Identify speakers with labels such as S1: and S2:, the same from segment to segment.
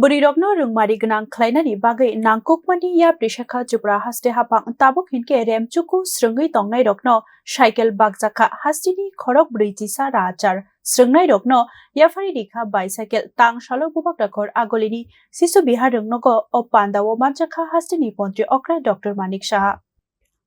S1: bwrwi rwngmari gnang khlainani bagwi nangkukmani ya brwichisa Tripura haste hapang tabuk hinke remchuku swrwngnairokno cycle bakjakha hastini Khorok brwichisa char swrwngnairokno yafari rikha bicycle Tangsalo agolini sisu bihar Rwngnogo o pandano bakjakha hastini Mantri Okra Dr. Manik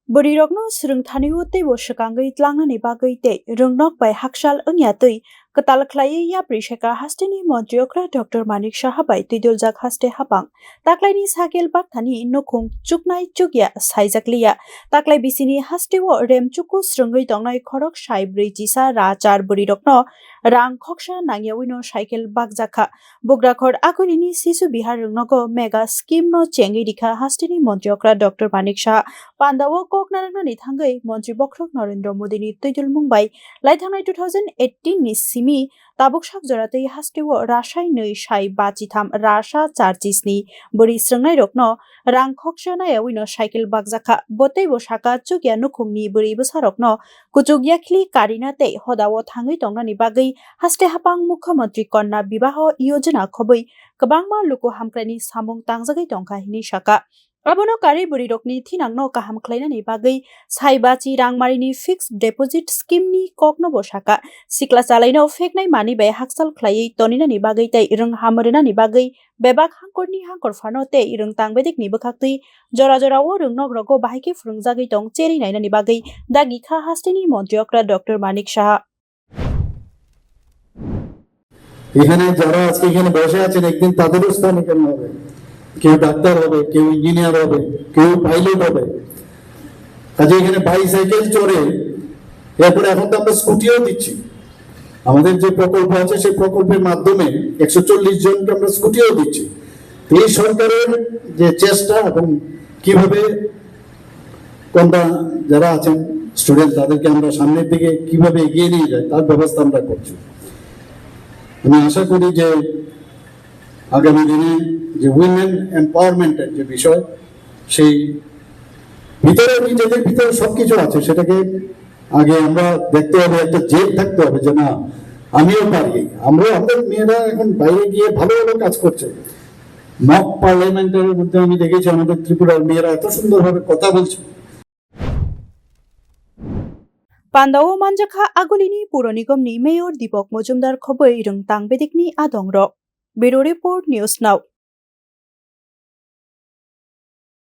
S1: bwrwi swrwngthaniu teibo swkangwi tlangnani bagwi tei Rwngnok bai haksal wngya tui katal khlaiwi ya brwichisa hastini Mantri Okra Dr. Manik bai tuiduljak haste hapang taklaini sakel bakthani nukhung chuknai chukya saijakliya taklai bisini hasteo remchuku swrwngwi tongnai Khorok sai brwichisa char bwrwi Rwng khoksa nangyawino cycle bakjakha bugrakhor agolini sisu bihar Rwngnogo mega scheme no chengi rikha hastini Mantri Okra Dr. Manik pandao koknarangni thangwi Mantri Bokrok Narendra Modi ni tuidulmung bai laithangnai 2018 ni simi tabuksak joratei hasteo rasai nui sai bachitham rasa charchisni bwrwi swrwngnairokno Rwng khoksa nayawino cycle bakjakha botei bosaka chukya nukhungni bwrwi bwsarokno kuchuk yakhli karina tei hodao thangwi tongnani bagwi haste hapang Mukhyamantri Kanya Bibah Yojana khobui kwbangma luku hamkraini samung tangjagui tongkha hini saka abono kari bwrwi thinangno kaham khlainani bagwi saibachi rangmarini fixed deposit scheme ni kokno bosaka sikla chalaino feknai mani bai haksal khlaiwi toninani bagwi tei rwng hamrwnani bagwi bebak hangkorni hangkor phano tei rwng tangbedik ni bwkhaktwi jora jora o Rwngnok rogo bahaike phurungjagwi tong cheri nainani bagwi dagi kha hastini Mantri Okra Dr. Manik
S2: এখানে যারা আজকে এখানে বসে আছেন একদিন তাদেরও স্থান এখানে হবে, কেউ ডাক্তার হবে, কেউ ইঞ্জিনিয়ার হবে, কেউ পাইলট হবে। কাজে এখানে বাইসাইকেল চড়ে এরপরে এখন তো আমরা স্কুটিও দিচ্ছি। আমাদের যে প্রকল্প আছে সেই প্রকল্পের মাধ্যমে 140 জনকে আমরা স্কুটিও দিচ্ছি। এই সরকারের যে চেষ্টা এবং কিভাবে কোনটা যারা আছেন স্টুডেন্ট তাদেরকে আমরা সামনের দিকে কিভাবে এগিয়ে নিয়ে যায় তার ব্যবস্থা আমরা করছি। আমি আশা করি যে আগামী দিনে যে উইমেন এম্পাওয়ারমেন্টের যে বিষয় সেই ভিতরে নিজেদের ভিতরে সবকিছু আছে, সেটাকে আগে আমরা দেখতে হবে, একটা জেদ থাকতে হবে যে না আমিও পারি। আমাদের মেয়েরা এখন বাইরে গিয়ে ভালো ভালো কাজ করছে। মক পার্লামেন্টের মধ্যে আমি দেখেছি আমাদের ত্রিপুরার মেয়েরা এত সুন্দরভাবে কথা বলছে।
S1: pandao manjakha agolini puro nigomni mayor Dipok Mojumdar khoboi rwng tangbedikni adongrok Bureau Report News Now